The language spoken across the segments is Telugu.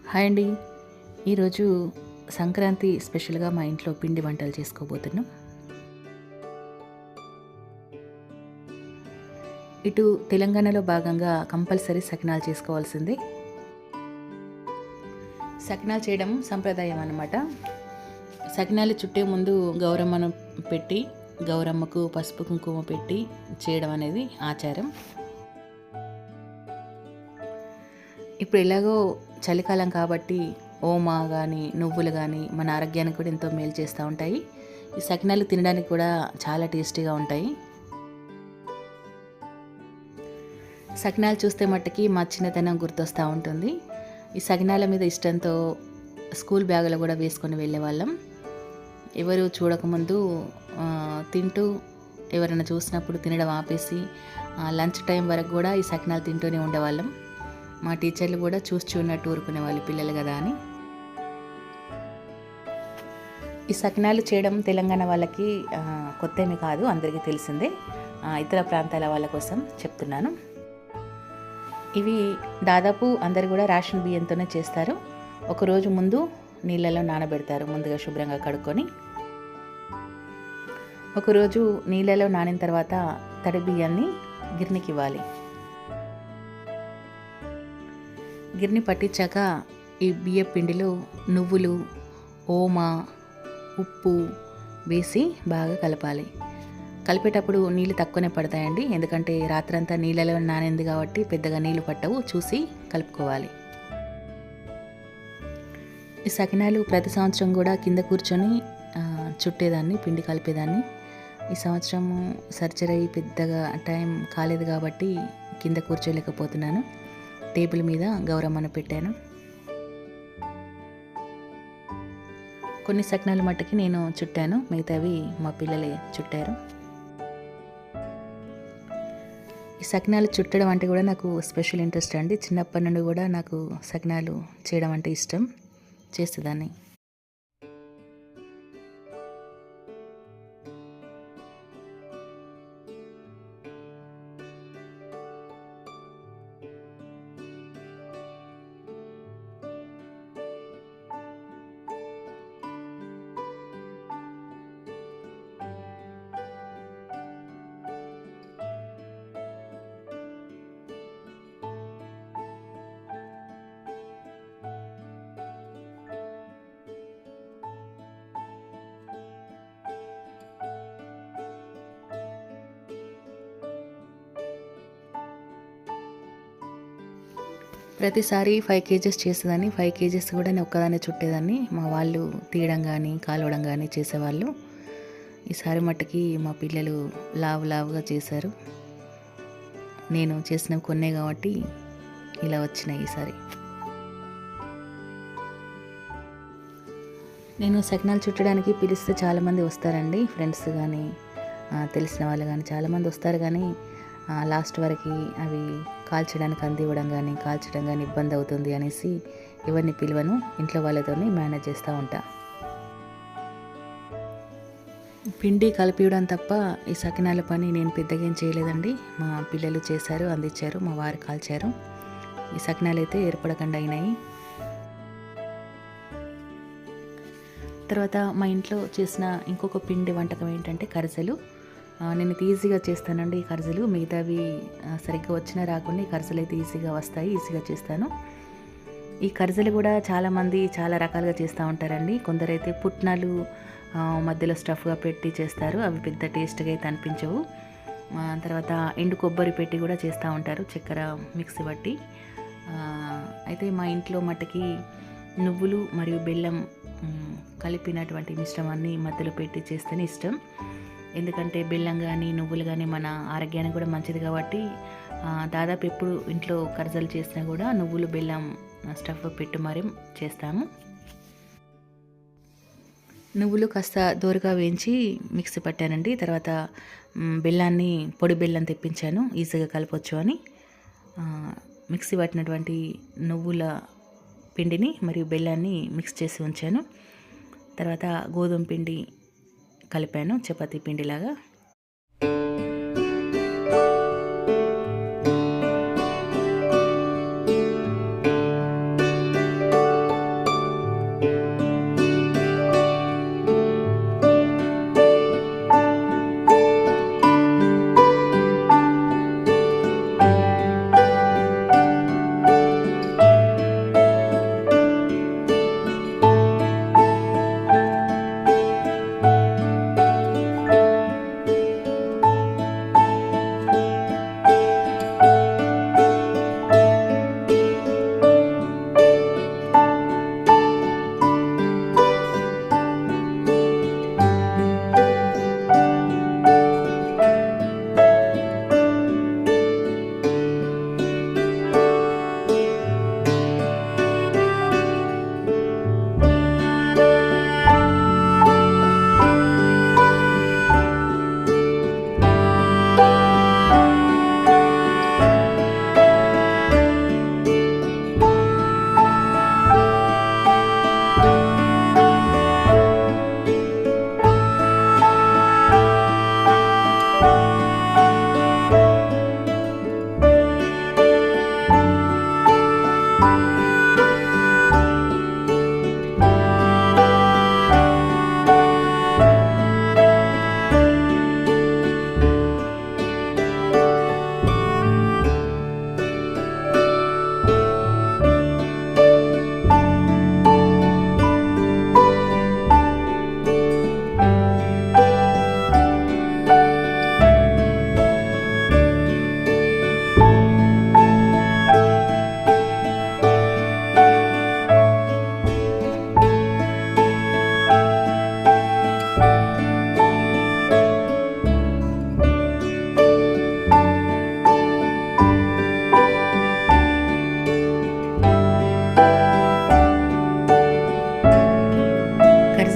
హాయ్ అండి. ఈరోజు సంక్రాంతి స్పెషల్‌గా మా ఇంట్లో పిండి వంటలు చేసుకోబోతున్నాం. ఇటు తెలంగాణలో భాగంగా కంపల్సరీ సకినాలు చేసుకోవాల్సిందే. సకినాలు చేయడం సంప్రదాయం అన్నమాట. సకినాలు చుట్టే ముందు గౌరమ్మను పెట్టి, గౌరమ్మకు పసుపు కుంకుమ పెట్టి చేయడం అనేది ఆచారం. ఇప్పుడు ఎలాగో చలికాలం కాబట్టి ఓమా కానీ నువ్వులు కానీ మన ఆరోగ్యానికి కూడా ఎంతో మేలు చేస్తూ ఉంటాయి. ఈ సకినాలు తినడానికి కూడా చాలా టేస్టీగా ఉంటాయి. సకినాలు చూస్తే మట్టుకి మా చిన్నతనం గుర్తొస్తూ ఉంటుంది. ఈ సకినాల మీద ఇష్టంతో స్కూల్ బ్యాగులో కూడా వేసుకొని వెళ్ళేవాళ్ళం. ఎవరు చూడకముందు తింటూ ఎవరైనా చూసినప్పుడు తినడం ఆపేసి లంచ్ టైం వరకు కూడా ఈ సకినాలు తింటూనే ఉండేవాళ్ళం. మా టీచర్లు కూడా చూసి చూడనట్టు ఊరుకునేవాళ్ళు, పిల్లలు కదా అని. ఈ సకినాలు చేయడం తెలంగాణ వాళ్ళకి కొత్తేమీ కాదు, అందరికీ తెలిసిందే. ఇతర ప్రాంతాల వాళ్ళ కోసం చెప్తున్నాను. ఇవి దాదాపు అందరు కూడా రేషన్ బియ్యంతోనే చేస్తారు. ఒకరోజు ముందు నీళ్ళలో నానబెడతారు, ముందుగా శుభ్రంగా కడుక్కొని. ఒకరోజు నీళ్ళలో నానిన తర్వాత తడి బియ్యాన్ని గిర్నికి ఇవ్వాలి. గిర్ని పట్టించాక ఈ బియ్య పిండిలో నువ్వులు, ఓమా, ఉప్పు వేసి బాగా కలపాలి. కలిపేటప్పుడు నీళ్ళు తక్కువనే పడతాయండి, ఎందుకంటే రాత్రంతా నీళ్ళలో నానింది కాబట్టి పెద్దగా నీళ్ళు పట్టవు, చూసి కలుపుకోవాలి. ఈ సకినాలు ప్రతి సంవత్సరం కూడా కింద కూర్చొని చుట్టేదాన్ని, పిండి కలిపేదాన్ని. ఈ సంవత్సరం సర్జరీ అయ్యి పెద్దగా టైం కాలేదు కాబట్టి కింద కూర్చోలేకపోతున్నాను. టేబుల్ మీద గౌరమ్మను పెట్టాను. కొన్ని సకినాలు మట్టుకి నేను చుట్టాను, మిగతావి మా పిల్లలే చుట్టారు. ఈ సకినాలు చుట్టడం అంటే కూడా నాకు స్పెషల్ ఇంట్రెస్ట్ అండి. చిన్నప్పటి నుండి కూడా నాకు సకినాలు చేయడం అంటే ఇష్టం, చేసేదాన్ని. ప్రతిసారి 5 కేజెస్ చేసేదాన్ని. 5 కేజెస్ కూడా నేను ఒక్కదాన్నే చుట్టేదాన్ని. మా వాళ్ళు తీయడం కానీ కాలవడం కానీ చేసేవాళ్ళు. ఈసారి మట్టుకి మా పిల్లలు లావుగా చేశారు. నేను చేసినవి కొన్నే కాబట్టి ఇలా వచ్చినాయి ఈసారి. నేను సకినాలు చుట్టడానికి పిలిస్తే చాలామంది వస్తారండి, ఫ్రెండ్స్ కానీ తెలిసిన వాళ్ళు కానీ చాలామంది వస్తారు. కానీ లాస్ట్ వరకు అవి కాల్చడానికి అందివ్వడం కానీ కాల్చడం కానీ ఇబ్బంది అవుతుంది అనేసి ఎవరిని పిలువను, ఇంట్లో వాళ్ళతోనే మేనేజ్ చేస్తూ ఉంటా. పిండి కలిపివ్వడం తప్ప ఈ సకినాల పని నేను పెద్దగా ఏం చేయలేదండి. మా పిల్లలు చేశారు, అందించారు, మా వారు కాల్చారు. ఈ సకినాలు అయితే ఏర్పడకుండా అయినాయి. తర్వాత మా ఇంట్లో చేసిన ఇంకొక పిండి వంటకం ఏంటంటే కరిసెలు. నేను ఈజీగా చేస్తానండి ఈ కరిసెలు. మిగతావి సరిగ్గా వచ్చినా రాకుండా ఈ కరిసెలు అయితే ఈజీగా వస్తాయి, ఈజీగా చేస్తాను. ఈ కరిసెలు కూడా చాలామంది చాలా రకాలుగా చేస్తూ ఉంటారండి. కొందరైతే పుట్నాలు మధ్యలో స్టఫ్గా పెట్టి చేస్తారు, అవి పెద్ద టేస్ట్గా అయితే అనిపించవు. తర్వాత ఎండు కొబ్బరి పెట్టి కూడా చేస్తూ ఉంటారు, చక్కెర మిక్సీ బట్టి. అయితే మా ఇంట్లో మట్టుకి నువ్వులు మరియు బెల్లం కలిపినటువంటి మిశ్రమాన్ని మధ్యలో పెట్టి చేస్తేనే ఇష్టం. ఎందుకంటే బెల్లం కానీ నువ్వులు కానీ మన ఆరోగ్యానికి కూడా మంచిది కాబట్టి దాదాపు ఎప్పుడు ఇంట్లో కరిసెలు చేసినా కూడా నువ్వులు బెల్లం స్టఫ్ పెట్టి మరీ చేస్తాము. నువ్వులు కాస్త దోరగా వేయించి మిక్సీ పట్టానండి. తర్వాత బెల్లాన్ని, పొడి బెల్లం తెప్పించాను, ఈజీగా కలపొచ్చు అని. మిక్సీ పట్టినటువంటి నువ్వుల పిండిని మరియు బెల్లాన్ని మిక్స్ చేసి ఉంచాను. తర్వాత గోధుమ పిండి కలిపాను, చపాతీ పిండిలాగా.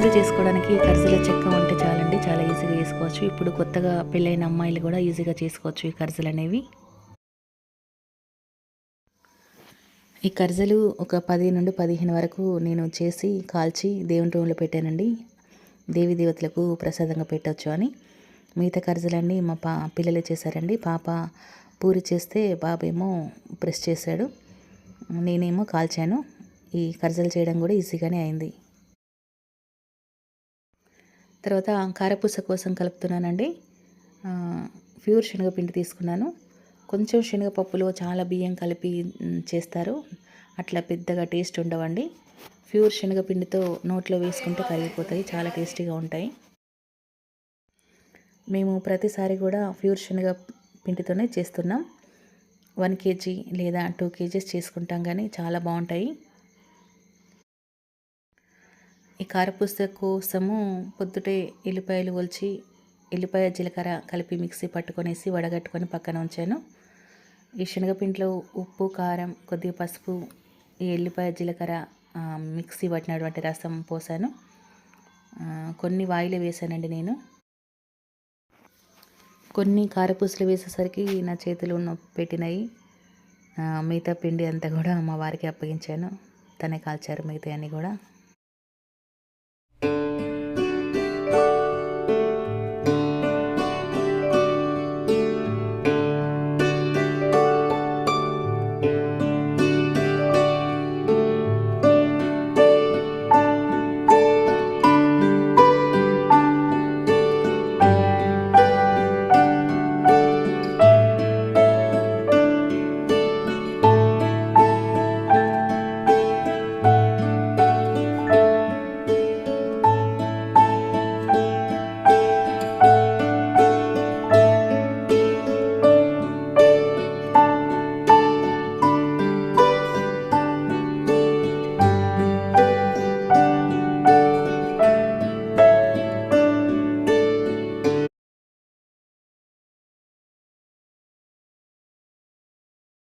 కర్జలు చేసుకోవడానికి కర్జల చెక్క ఉంటే చాలండి, చాలా ఈజీగా చేసుకోవచ్చు. ఇప్పుడు కొత్తగా పెళ్ళైన అమ్మాయిలు కూడా ఈజీగా చేసుకోవచ్చు ఈ కర్జలు అనేవి. ఈ కర్జలు ఒక 10 నుండి 15 వరకు నేను చేసి కాల్చి దేవుని రూమ్లో పెట్టానండి. దేవి దేవతలకు ప్రసాదంగా పెట్టవచ్చు అని. మిగతా కర్జలన్నీ మా పిల్లలే చేశారండి. పాప పూరి చేస్తే బాబేమో ప్రెస్ చేశాడు, నేనేమో కాల్చాను. ఈ కర్జలు చేయడం కూడా ఈజీగానే అయింది. తర్వాత కారపూస కోసం కలుపుతున్నానండి. ప్యూర్ శనగపిండి తీసుకున్నాను. కొంచెం శనగపప్పులో చాలా బియ్యం కలిపి చేస్తారు, అట్లా పెద్దగా టేస్ట్ ఉండవండి. ప్యూర్ శనగపిండితో నోట్లో వేసుకుంటే కరిగిపోతాయి, చాలా టేస్టీగా ఉంటాయి. మేము ప్రతిసారి కూడా ప్యూర్ శనగపిండితోనే చేస్తున్నాం. 1 కేజీ లేదా 2 కేజీస్ చేసుకుంటాం, కానీ చాలా బాగుంటాయి. ఈ కారపూస కోసము పొద్దుటే ఎల్లిపాయలు ఒలిచి ఎల్లిపాయ జీలకర్ర కలిపి మిక్సీ పట్టుకొనేసి వడగట్టుకొని పక్కన ఉంచాను. ఈ శనగపిండిలో ఉప్పు, కారం, కొద్దిగా పసుపు, ఈ ఎల్లిపాయ జీలకర్ర మిక్సీ పట్టినటువంటి రసం పోసాను. కొన్ని వాయిలు వేసానండి నేను. కొన్ని కారపూసలు వేసేసరికి నా చేతులు నొప్పి పెట్టినాయి. మిగతా పిండి అంతా కూడా మా వారికి అప్పగించాను, తనే కాల్చారు మిగతా అన్నీ కూడా.